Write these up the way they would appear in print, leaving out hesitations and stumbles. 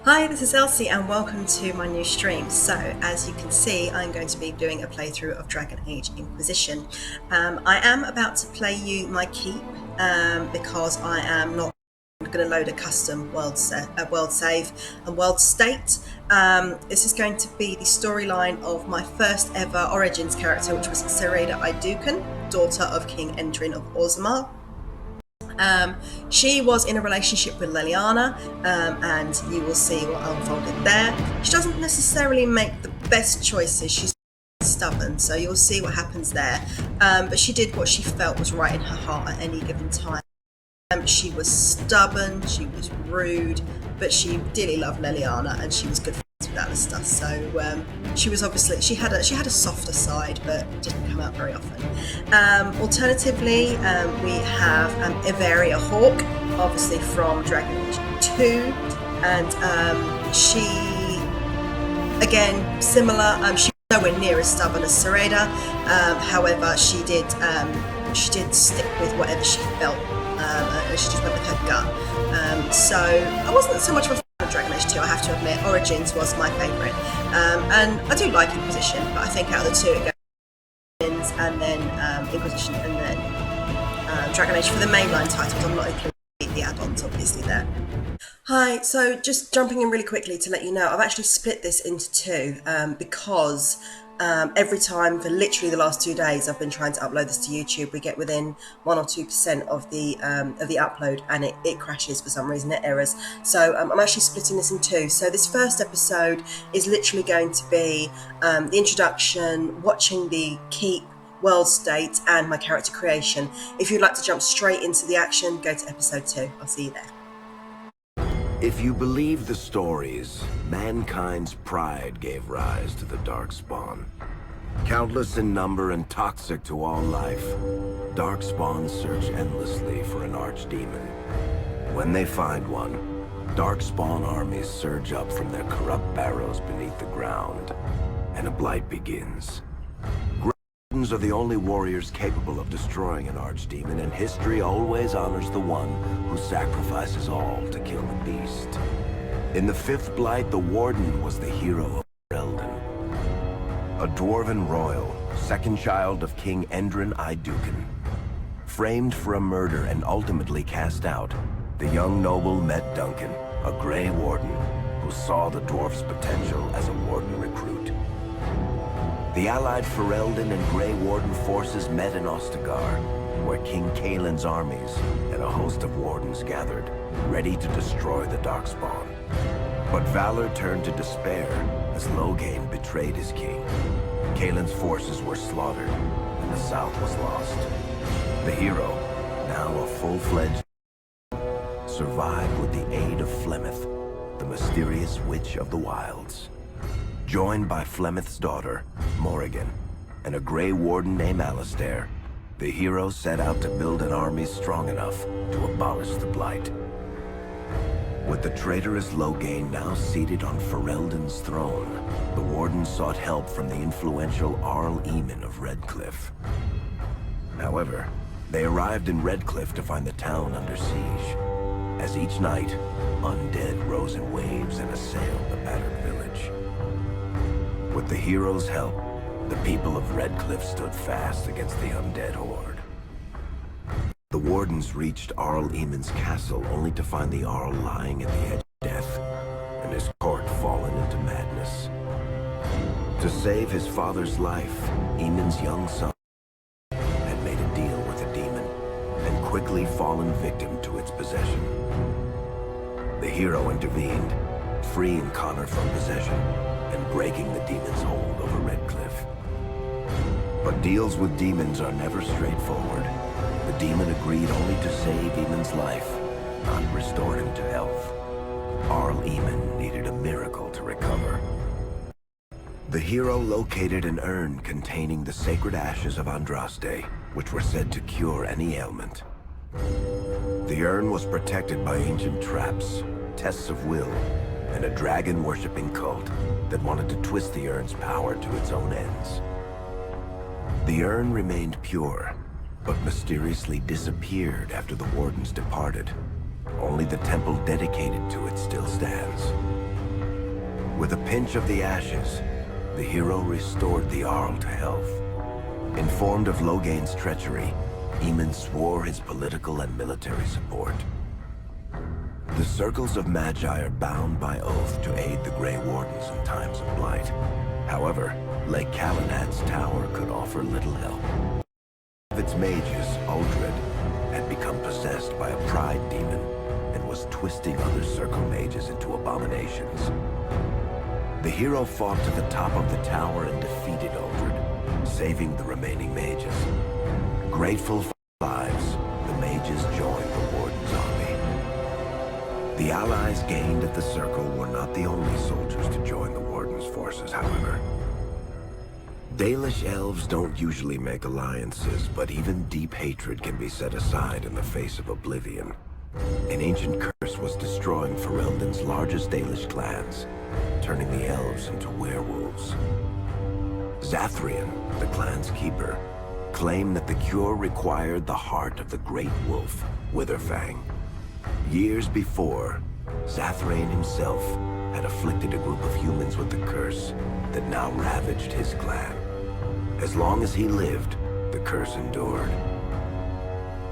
Hi, this is Elsie and welcome to my new stream. So, as you can see, I'm going to be doing a playthrough of Dragon Age Inquisition. I am about to play you my keep because I am not going to load a custom world save and world state. This is going to be the storyline of my first ever Origins character, which was Sereana Idukan, daughter of King Endrin of Orzammar. She was in a relationship with Leliana, and you will see what unfolded there. She doesn't necessarily make the best choices. She's stubborn, so you'll see what happens there. But she did what she felt was right in her heart at any given time. She was stubborn, she was rude, but she dearly loved Leliana, and she was good friends with Alistair. So she was she had a softer side, but didn't come out very often. Alternatively, we have Iveria Hawk, obviously from Dragon Age 2, and she, again, similar. She was nowhere near as stubborn as Sereana. However, she did stick with whatever she felt. And she just went with her gut. So I wasn't so much of a fan of Dragon Age 2, I have to admit. Origins was my favourite. And I do like Inquisition, but I think out of the two it goes and then Inquisition and then Dragon Age for the mainline titles. I'm not including the add-ons obviously there. Hi, so just jumping in really quickly to let you know, I've actually split this into two because every time for literally the last 2 days I've been trying to upload this to YouTube, we get within 1 or 2% of the upload and it crashes for some reason, it errors. So I'm actually splitting this in two. So this first episode is literally going to be the introduction, watching the keep, world state and my character creation. If you'd like to jump straight into the action, go to episode 2. I'll see you there. If you believe the stories, mankind's pride gave rise to the Darkspawn. Countless in number and toxic to all life, Darkspawns search endlessly for an archdemon. When they find one, Darkspawn armies surge up from their corrupt barrows beneath the ground, and a blight begins. Wardens are the only warriors capable of destroying an archdemon, and history always honors the one who sacrifices all to kill the beast. In the fifth blight, the Warden was the hero of Ferelden, a dwarven royal, second child of King Endrin Idukan. Framed for a murder and ultimately cast out, the young noble met Duncan, a Grey Warden, who saw the dwarf's potential as a Warden recruit. The allied Ferelden and Grey Warden forces met in Ostagar, where King Kaelin's armies and a host of wardens gathered, ready to destroy the Darkspawn. But valor turned to despair as Loghain betrayed his king. Kaelin's forces were slaughtered, and the south was lost. The hero, now a full-fledged, survived with the aid of Flemeth, the mysterious witch of the wilds. Joined by Flemeth's daughter, Morrigan, and a Grey Warden named Alistair, the hero set out to build an army strong enough to abolish the Blight. With the traitorous Loghain now seated on Ferelden's throne, the Warden sought help from the influential Arl Eamon of Redcliffe. However, they arrived in Redcliffe to find the town under siege. As each night, undead rose in waves and assailed the battered village. With the hero's help, the people of Redcliffe stood fast against the undead horde. The Wardens reached Arl Eamon's castle only to find the Arl lying at the edge of death, and his court fallen into madness. To save his father's life, Eamon's young son had made a deal with a demon, and quickly fallen victim to its possession. The hero intervened, freeing Connor from possession, and breaking the demon's hold over Redcliffe. But deals with demons are never straightforward. The demon agreed only to save Eamon's life, not restore him to health. Arl Eamon needed a miracle to recover. The hero located an urn containing the sacred ashes of Andraste, which were said to cure any ailment. The urn was protected by ancient traps, tests of will, and a dragon-worshipping cult that wanted to twist the urn's power to its own ends. The urn remained pure, but mysteriously disappeared after the Wardens departed. Only the temple dedicated to it still stands. With a pinch of the ashes, the hero restored the Arl to health. Informed of Logain's treachery, Eamon swore his political and military support. The circles of Magi are bound by oath to aid the Grey Wardens in times of blight. However, Lake Calenad's tower could offer little help. One of its mages, Uldred, had become possessed by a pride demon and was twisting other circle mages into abominations. The hero fought to the top of the tower and defeated Uldred, saving the remaining mages. Grateful for their lives, the mages joined the Warden's army. The allies gained at the Circle were not the only soldiers to join the Warden's forces, however. Dalish elves don't usually make alliances, but even deep hatred can be set aside in the face of oblivion. An ancient curse was destroying Ferelden's largest Dalish clans, turning the elves into werewolves. Zathrian, the clan's keeper, claimed that the cure required the heart of the great wolf, Witherfang. Years before, Zathrian himself had afflicted a group of humans with the curse that now ravaged his clan. As long as he lived, the curse endured.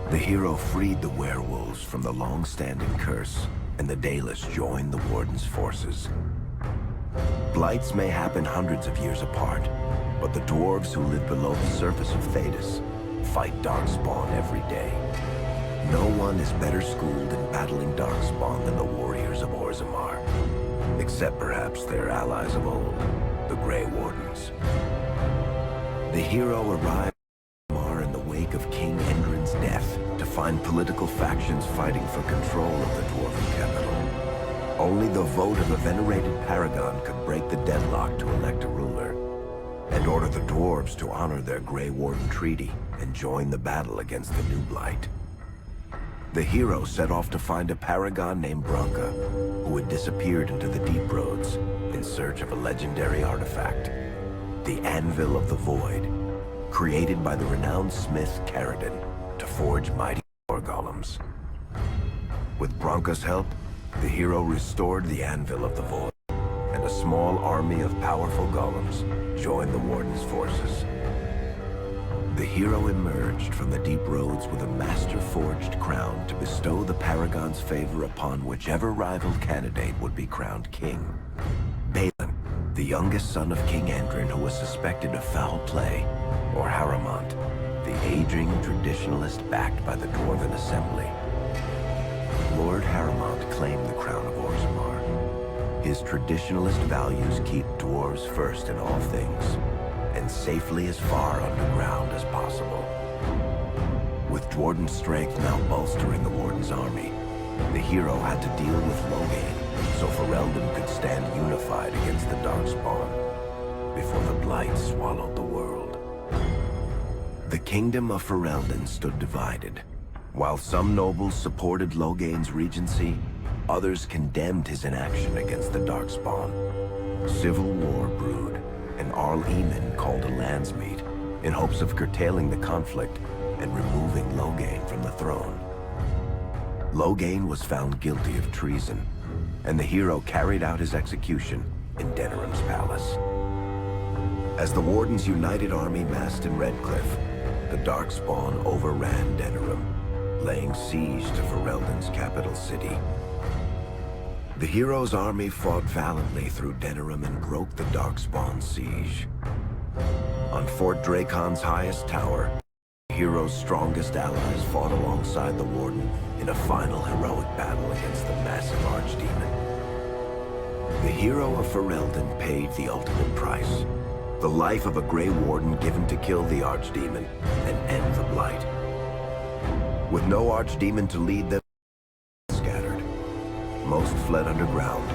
The hero freed the werewolves from the long-standing curse, and the Dalish joined the Warden's forces. Blights may happen hundreds of years apart, but the dwarves who live below the surface of Thedas fight Darkspawn every day. No one is better schooled in battling Darkspawn than the warriors of Orzammar, except perhaps their allies of old, the Grey Wardens. The hero arrived in Orzammar in the wake of King Endrin's death to find political factions fighting for control of the dwarven capital. Only the vote of a venerated paragon could break the deadlock to elect a ruler, and order the dwarves to honor their Grey Warden treaty and join the battle against the new Blight. The hero set off to find a paragon named Branka, who had disappeared into the Deep Roads in search of a legendary artifact, the Anvil of the Void, created by the renowned smith Caradon to forge mighty war golems. With Branka's help, the hero restored the Anvil of the Void, and a small army of powerful golems joined the Warden's forces. The hero emerged from the Deep Roads with a master-forged crown to bestow the Paragon's favor upon whichever rival candidate would be crowned king. Balin, the youngest son of King Endrin who was suspected of foul play, or Haramont, the aging traditionalist backed by the Dwarven Assembly. Lord Haramont claimed the crown of Orzammar. His traditionalist values keep dwarves first in all things, and safely as far underground as possible. With Dwarden's strength now bolstering the Warden's army, the hero had to deal with Logain, so Ferelden could stand unified against the Darkspawn before the Blight swallowed the world. The kingdom of Ferelden stood divided. While some nobles supported Logain's regency, others condemned his inaction against the Darkspawn. Civil war brewed, and Arl Eamon called a landsmeet in hopes of curtailing the conflict and removing Logain from the throne. Logain was found guilty of treason, and the hero carried out his execution in Denerim's palace. As the Warden's united army massed in Redcliffe, the Darkspawn overran Denerim, laying siege to Ferelden's capital city. The hero's army fought valiantly through Denerim and broke the Darkspawn's siege. On Fort Dracon's highest tower, the hero's strongest allies fought alongside the Warden in a final heroic battle against the massive Archdemon. The hero of Ferelden paid the ultimate price, the life of a Grey Warden given to kill the Archdemon and end the Blight. With no Archdemon to lead them, scattered. Most fled underground,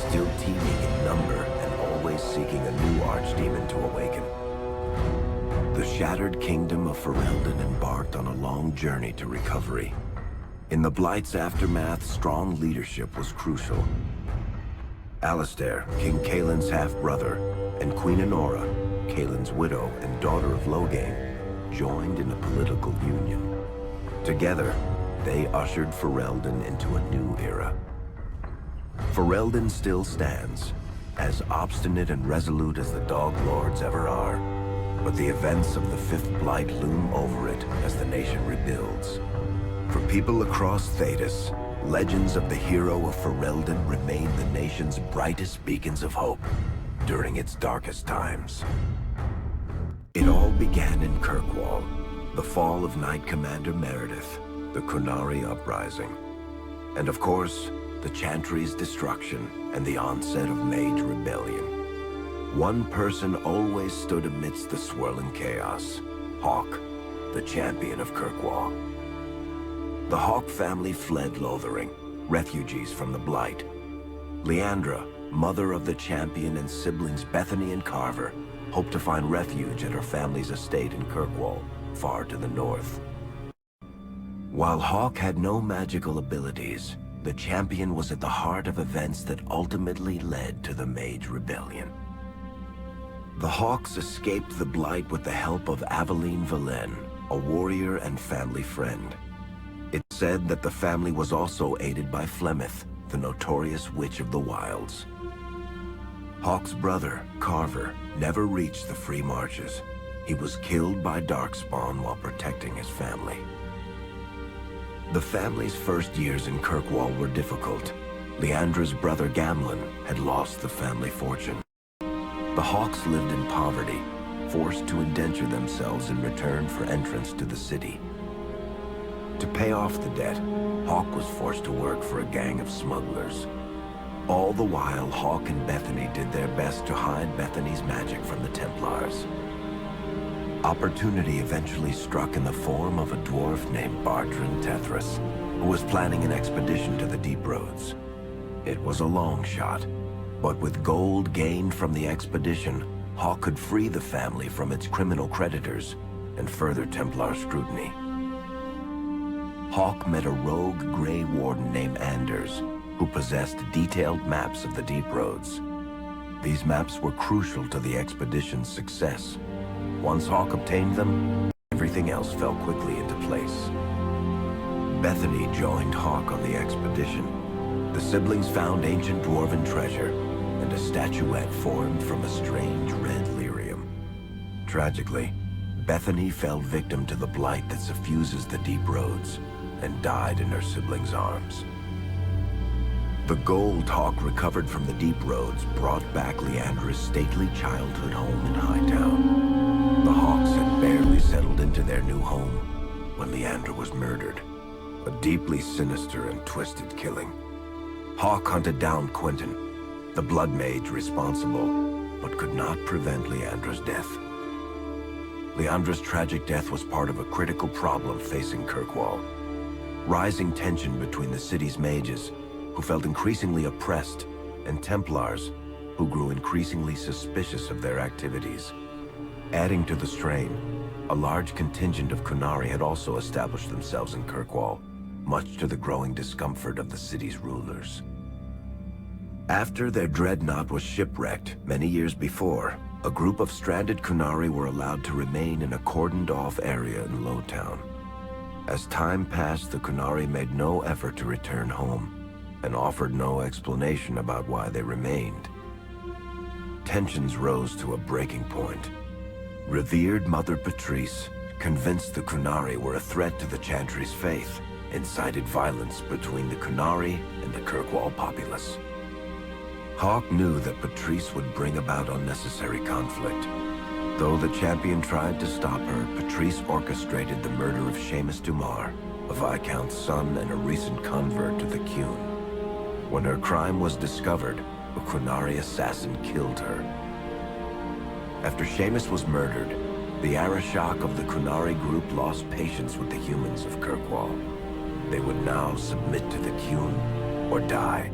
still teeming in number and always seeking a new Archdemon to awaken. The shattered kingdom of Ferelden embarked on a long journey to recovery. In the Blight's aftermath, strong leadership was crucial. Alistair, King Caelin's half-brother, and Queen Honora, Caelin's widow and daughter of Logain, joined in a political union. Together, they ushered Ferelden into a new era. Ferelden still stands, as obstinate and resolute as the Dog Lords ever are. But the events of the Fifth Blight loom over it as the nation rebuilds. For people across Thedas, legends of the hero of Ferelden remain the nation's brightest beacons of hope during its darkest times. It all began in Kirkwall, the fall of Knight Commander Meredith, the Qunari uprising, and of course, the Chantry's destruction and the onset of Mage Rebellion. One person always stood amidst the swirling chaos: Hawke, the champion of Kirkwall. The Hawke family fled Lothering, refugees from the Blight. Leandra, mother of the champion, and siblings Bethany and Carver hoped to find refuge at her family's estate in Kirkwall, far to the north. While Hawke had no magical abilities, the champion was at the heart of events that ultimately led to the Mage Rebellion. The Hawks escaped the Blight with the help of Aveline Valen, a warrior and family friend. It's said that the family was also aided by Flemeth, the notorious Witch of the Wilds. Hawke's brother, Carver, never reached the Free Marches. He was killed by Darkspawn while protecting his family. The family's first years in Kirkwall were difficult. Leandra's brother Gamlin had lost the family fortune. The Hawks lived in poverty, forced to indenture themselves in return for entrance to the city. To pay off the debt, Hawke was forced to work for a gang of smugglers. All the while, Hawke and Bethany did their best to hide Bethany's magic from the Templars. Opportunity eventually struck in the form of a dwarf named Bartran Tethras, who was planning an expedition to the Deep Roads. It was a long shot, but with gold gained from the expedition, Hawke could free the family from its criminal creditors and further Templar scrutiny. Hawke met a rogue Grey Warden named Anders, who possessed detailed maps of the Deep Roads. These maps were crucial to the expedition's success. Once Hawke obtained them, everything else fell quickly into place. Bethany joined Hawke on the expedition. The siblings found ancient dwarven treasure and a statuette formed from a strange red lyrium. Tragically, Bethany fell victim to the blight that suffuses the Deep Roads and died in her siblings' arms. The gold Hawke recovered from the Deep Roads brought back Leandra's stately childhood home in Hightown. The Hawks had barely settled into their new home when Leandra was murdered. A deeply sinister and twisted killing. Hawke hunted down Quentin, the blood mage responsible, but could not prevent Leandra's death. Leandra's tragic death was part of a critical problem facing Kirkwall. Rising tension between the city's mages, who felt increasingly oppressed, and Templars, who grew increasingly suspicious of their activities. Adding to the strain, a large contingent of Qunari had also established themselves in Kirkwall, much to the growing discomfort of the city's rulers. After their dreadnought was shipwrecked many years before, a group of stranded Qunari were allowed to remain in a cordoned-off area in Lowtown. As time passed, the Qunari made no effort to return home, and offered no explanation about why they remained. Tensions rose to a breaking point. Revered Mother Patrice, convinced the Qunari were a threat to the Chantry's faith, incited violence between the Qunari and the Kirkwall populace. Hawke knew that Patrice would bring about unnecessary conflict. Though the champion tried to stop her, Patrice orchestrated the murder of Seamus Dumar, a Viscount's son and a recent convert to the Qun. When her crime was discovered, a Qunari assassin killed her. After Seamus was murdered, the Arishok of the Qunari group lost patience with the humans of Kirkwall. They would now submit to the Qun or die.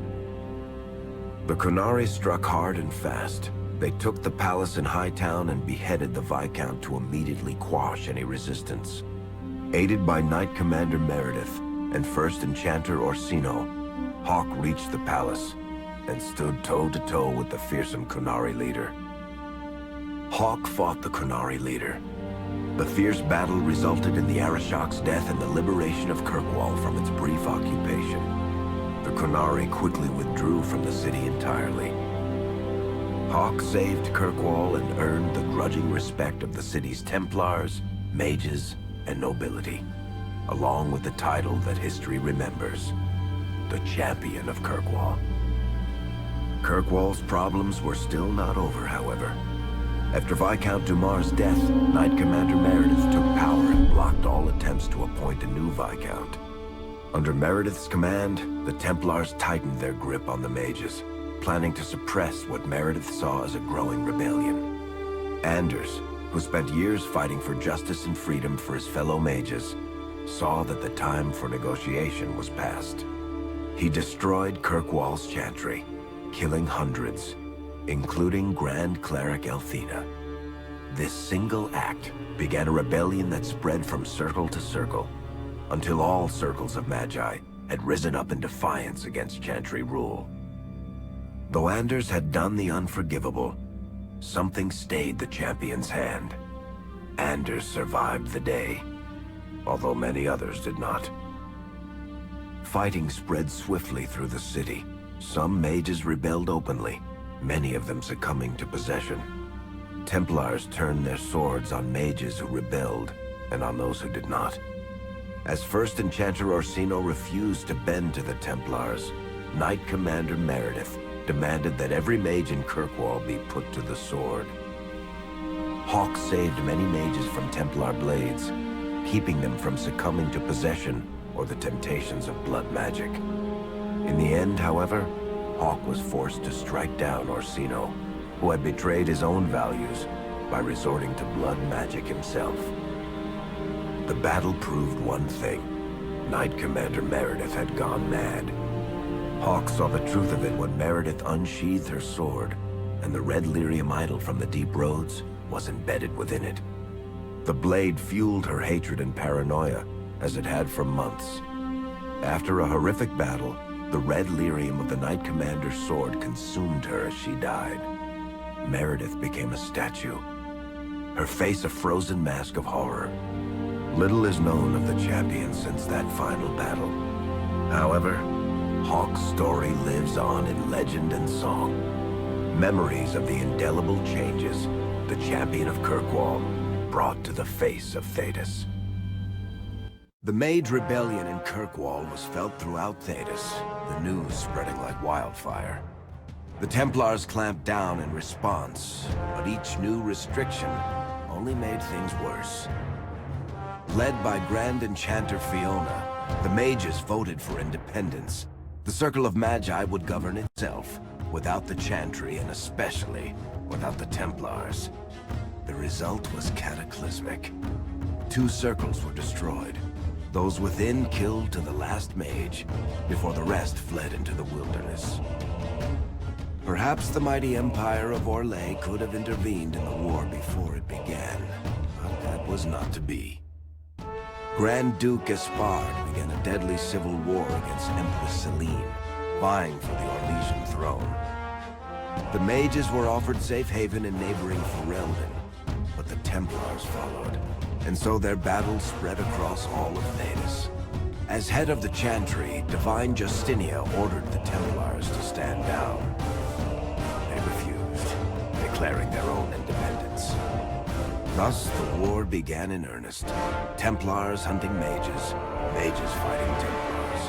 The Qunari struck hard and fast. They took the palace in Hightown and beheaded the Viscount to immediately quash any resistance. Aided by Knight Commander Meredith and First Enchanter Orsino, Hawke reached the palace and stood toe-to-toe with the fearsome Qunari leader. Hawke fought the Qunari leader. The fierce battle resulted in the Arishok's death and the liberation of Kirkwall from its brief occupation. The Qunari quickly withdrew from the city entirely. Hawk saved Kirkwall and earned the grudging respect of the city's Templars, mages, and nobility, along with the title that history remembers, the Champion of Kirkwall. Kirkwall's problems were still not over, however. After Viscount Dumar's death, Knight Commander Meredith took power and blocked all attempts to appoint a new Viscount. Under Meredith's command, the Templars tightened their grip on the mages, planning to suppress what Meredith saw as a growing rebellion. Anders, who spent years fighting for justice and freedom for his fellow mages, saw that the time for negotiation was past. He destroyed Kirkwall's chantry, killing hundreds, including Grand Cleric Elthina. This single act began a rebellion that spread from circle to circle, until all circles of Magi had risen up in defiance against chantry rule. Though Anders had done the unforgivable, something stayed the champion's hand. Anders survived the day, although many others did not. Fighting spread swiftly through the city. Some mages rebelled openly, many of them succumbing to possession. Templars turned their swords on mages who rebelled, and on those who did not. As First Enchanter Orsino refused to bend to the Templars, Knight Commander Meredith demanded that every mage in Kirkwall be put to the sword. Hawk saved many mages from Templar blades, keeping them from succumbing to possession or the temptations of blood magic. In the end, however, Hawk was forced to strike down Orsino, who had betrayed his own values by resorting to blood magic himself. The battle proved one thing. Knight Commander Meredith had gone mad. Hawk saw the truth of it when Meredith unsheathed her sword, and the red lyrium idol from the deep roads was embedded within it. The blade fueled her hatred and paranoia, as it had for months. After a horrific battle, the red lyrium of the Knight Commander's sword consumed her as she died. Meredith became a statue, her face a frozen mask of horror. Little is known of the champion since that final battle. However, Hawk's story lives on in legend and song. Memories of the indelible changes the champion of Kirkwall brought to the face of Thedas. The Mage Rebellion in Kirkwall was felt throughout Thedas, the news spreading like wildfire. The Templars clamped down in response, but each new restriction only made things worse. Led by Grand Enchanter Fiona, the mages voted for independence. The Circle of Magi would govern itself, without the Chantry and especially without the Templars. The result was cataclysmic. 2 circles were destroyed. Those within killed to the last mage, before the rest fled into the wilderness. Perhaps the mighty Empire of Orlais could have intervened in the war before it began, but that was not to be. Grand Duke Espard began a deadly civil war against Empress Celine, vying for the Orlesian throne. The mages were offered safe haven in neighboring Ferelden, but the Templars followed, and so their battle spread across all of Thedas. As head of the Chantry, Divine Justinia ordered the Templars to stand down. They refused, declaring their own independence. Thus, the war began in earnest. Templars hunting mages, mages fighting Templars.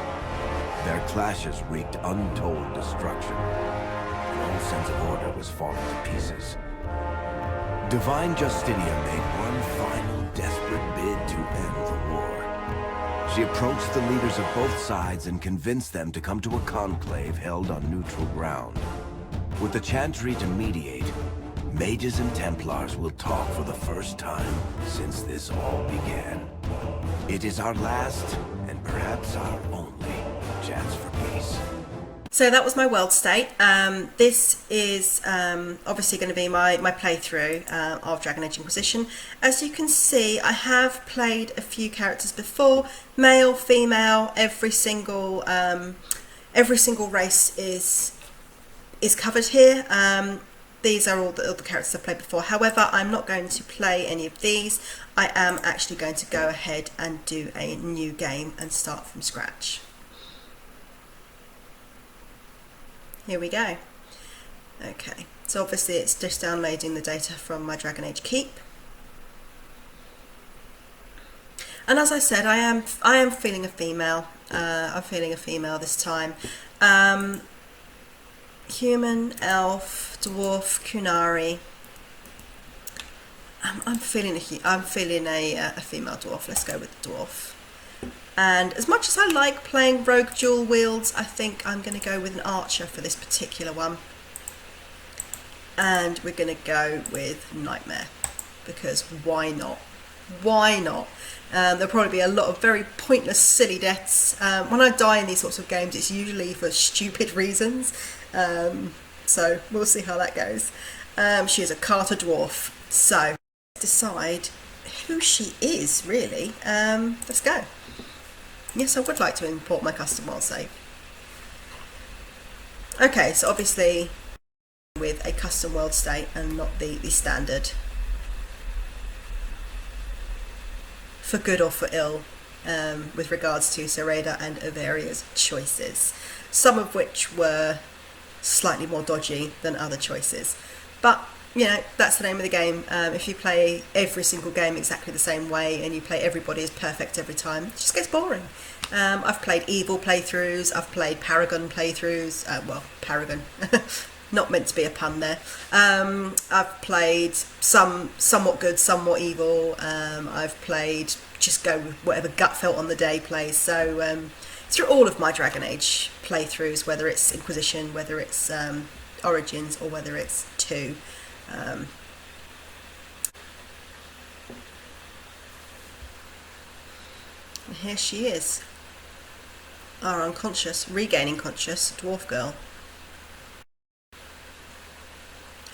Their clashes wreaked untold destruction, and all sense of order was falling to pieces. Divine Justinia made one final desperate bid to end the war. She approached the leaders of both sides and convinced them to come to a conclave held on neutral ground. With the Chantry to mediate, mages and Templars will talk for the first time since this all began. It is our last, and perhaps our only, chance for peace. So that was my world state. This is obviously going to be my playthrough of Dragon Age Inquisition. As you can see, I have played a few characters before. Male, female, every single race is covered here. These are all the characters I've played before. However, I'm not going to play any of these. I am actually going to go ahead and do a new game and start from scratch. Here we go. Okay, so obviously it's just downloading the data from my Dragon Age Keep. And as I said, I am feeling a female. I'm feeling a female this time. Human, elf, dwarf, Kunari. I'm feeling a female dwarf. Let's go with the dwarf. And as much as I like playing rogue dual wields, I think I'm going to go with an archer for this particular one. And we're going to go with Nightmare, because why not? Why not? There'll probably be a lot of very pointless, silly deaths. When I die in these sorts of games, it's usually for stupid reasons. So we'll see how that goes. She is a Carta Dwarf. So decide who she is, really. Let's go. Yes, I would like to import my custom world save. Okay, so obviously with a custom world state and not the standard. For good or for ill, with regards to Sereana and Averia's choices, some of which were slightly more dodgy than other choices. But, you know, that's the name of the game. If you play every single game exactly the same way and you play everybody as perfect every time, it just gets boring. I've played evil playthroughs, I've played Paragon playthroughs, well, Paragon, not meant to be a pun there. I've played some somewhat good, somewhat evil. I've played just go with whatever gut felt on the day plays. So through all of my Dragon Age playthroughs, whether it's Inquisition, whether it's Origins, or whether it's 2. And here she is, our unconscious, regaining conscious dwarf girl,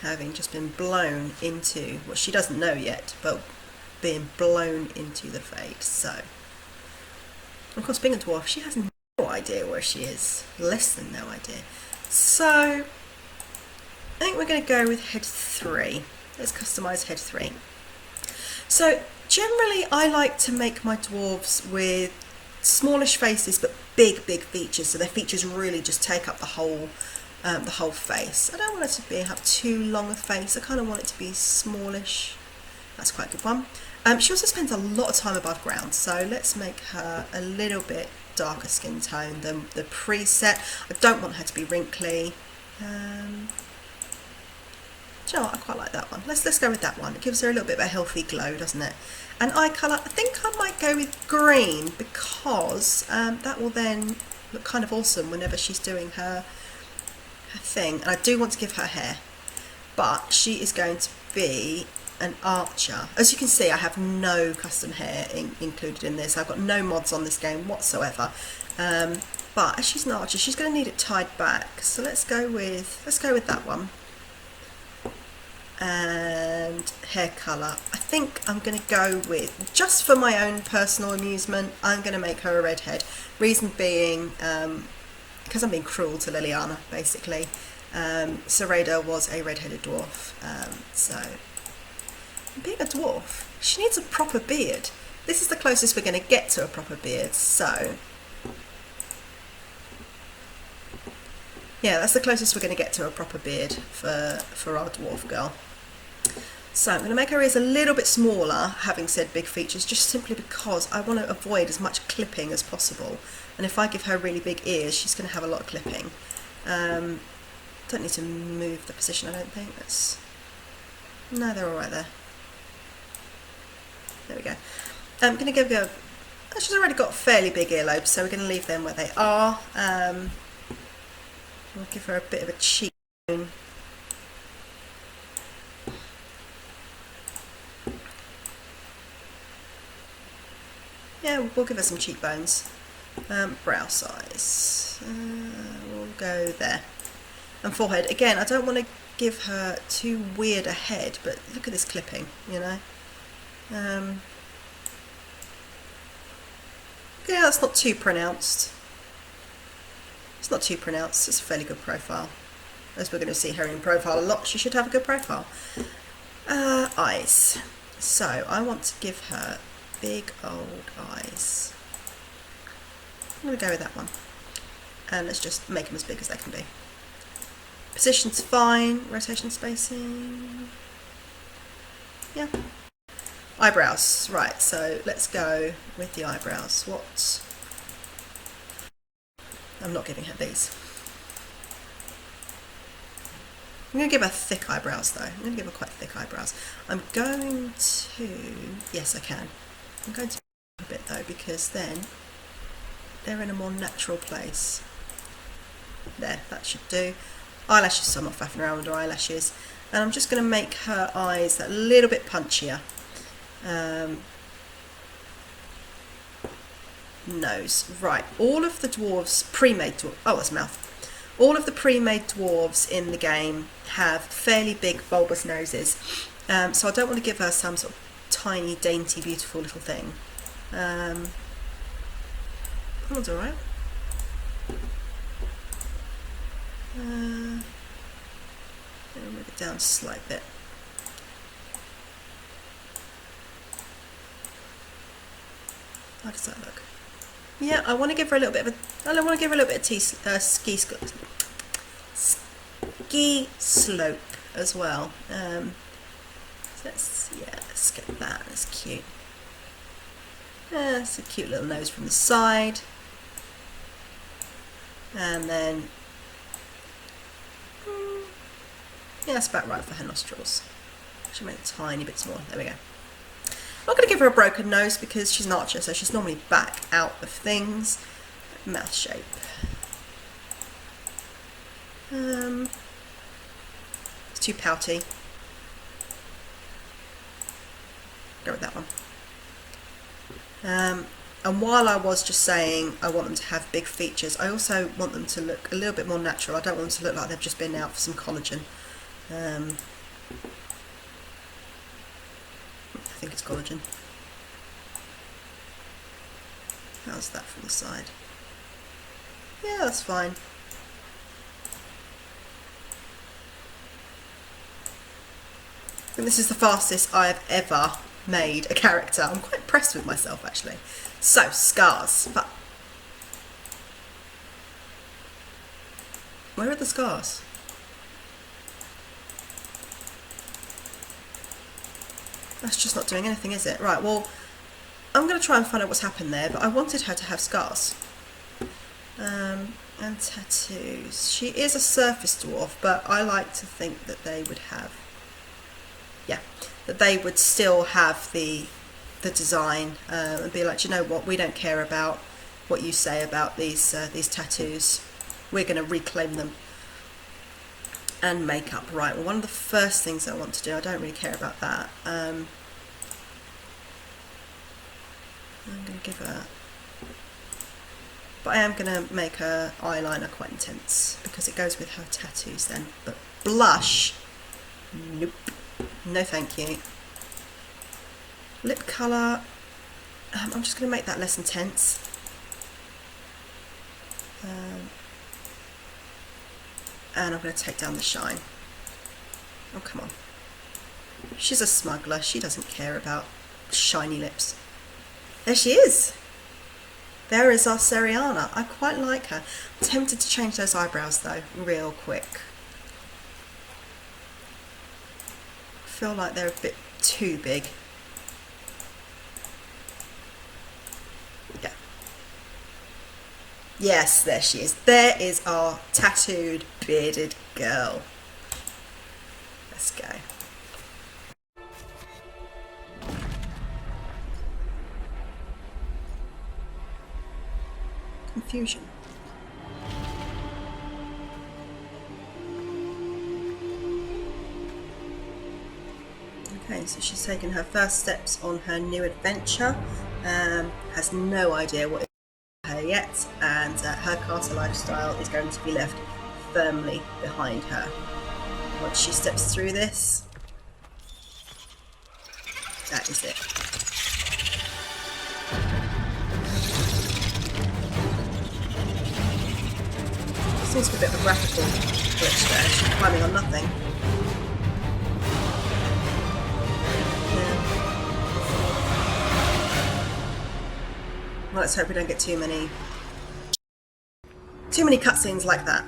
having just been blown into what she doesn't know yet, but being blown into the fate. So, of course, being a dwarf, she has no idea where she is, less than no idea. So I think we're going to go with head 3. Let's customize head 3. So generally I like to make my dwarves with smallish faces but big features, so their features really just take up the whole face. I don't want it to have too long a face. I kind of want it to be smallish. That's quite a good one. She also spends a lot of time above ground, so let's make her a little bit darker skin tone than the preset. I don't want her to be wrinkly. Do you know what? I quite like that one. Let's go with that one. It gives her a little bit of a healthy glow, doesn't it? And eye colour, I think I might go with green, because that will then look kind of awesome whenever she's doing her thing. And I do want to give her hair, but she is going to be an archer. As you can see, I have no custom hair included in this. I've got no mods on this game whatsoever. But as she's an archer, she's going to need it tied back. So let's go with that one. And hair colour, I think I'm going to go with, just for my own personal amusement, I'm going to make her a redhead. Reason being, because I'm being cruel to Liliana, basically. Sereana was a redheaded dwarf, so being a dwarf, she needs a proper beard. This is the closest we're going to get to a proper beard, so yeah, that's the closest we're going to get to a proper beard for our dwarf girl. So I'm going to make her ears a little bit smaller, having said big features, just simply because I want to avoid as much clipping as possible. And if I give her really big ears, she's going to have a lot of clipping. Don't need to move the position, I don't think. No, they're all right there. There we go. I'm going to give her, she's already got fairly big earlobes, so we're going to leave them where they are. We'll give her a bit of a cheekbone. Yeah, we'll give her some cheekbones. Brow size. We'll go there. And forehead. Again, I don't want to give her too weird a head, but look at this clipping, you know. Yeah, that's not too pronounced. It's not too pronounced. It's a fairly good profile. As we're going to see her in profile a lot, she should have a good profile. Eyes. So I want to give her big old eyes. I'm going to go with that one. And let's just make them as big as they can be. Position's fine. Rotation spacing. Yeah. Eyebrows. Right, so let's go with the eyebrows. What? I'm not giving her these. I'm going to give her thick eyebrows though. I'm going to give her quite thick eyebrows. I'm going to... Yes, I can. I'm going to a bit though, because then they're in a more natural place. There, that should do. Eyelashes, so I'm not faffing around with her eyelashes. And I'm just going to make her eyes a little bit punchier. Nose. Right, all of the dwarves, pre-made dwarves, oh that's mouth. All of the pre-made dwarves in the game have fairly big bulbous noses. So I don't want to give her some sort of tiny, dainty, beautiful little thing. That one's alright. Move it down a slight bit. How does that look? Yeah, I want to give her a little bit of a. I want to give her a little bit of ski slope as well. So let's get that. That's cute. That's a cute little nose from the side, and then yeah, that's about right for her nostrils. She'll make a tiny bit more. There we go. I'm not going to give her a broken nose because she's an archer, so she's normally back out of things. Mouth shape. It's too pouty. Go with that one. And while I was just saying I want them to have big features, I also want them to look a little bit more natural. I don't want them to look like they've just been out for some collagen. I think it's collagen. How's that from the side? Yeah, that's fine. I think this is the fastest I have ever made a character. I'm quite impressed with myself actually. So, scars. But where are the scars? That's just not doing anything, is it? Right, well, I'm going to try and find out what's happened there, but I wanted her to have scars. And tattoos. She is a surface dwarf, but I like to think that they would have, yeah, that they would still have the design and be like, you know what, we don't care about what you say about these tattoos. We're going to reclaim them. And makeup, right, well one of the first things I want to do, I don't really care about that, I'm going to give her, but I am going to make her eyeliner quite intense because it goes with her tattoos then. But blush, nope, no thank you. Lip colour, I'm just going to make that less intense. And I'm going to take down the shine. Oh, come on. She's a smuggler. She doesn't care about shiny lips. There she is. There is our Sereana. I quite like her. I'm tempted to change those eyebrows though, real quick. I feel like they're a bit too big. Yeah. Yes, there she is. There is our tattooed, bearded girl. Let's go. Confusion. Okay, so she's taken her first steps on her new adventure. Has no idea what her yet, and her Carta lifestyle is going to be left firmly behind her. Once she steps through this, that is it. Seems to be a bit of a graphical glitch there. She's climbing on nothing. Yeah. Well, let's hope we don't get too many cutscenes like that.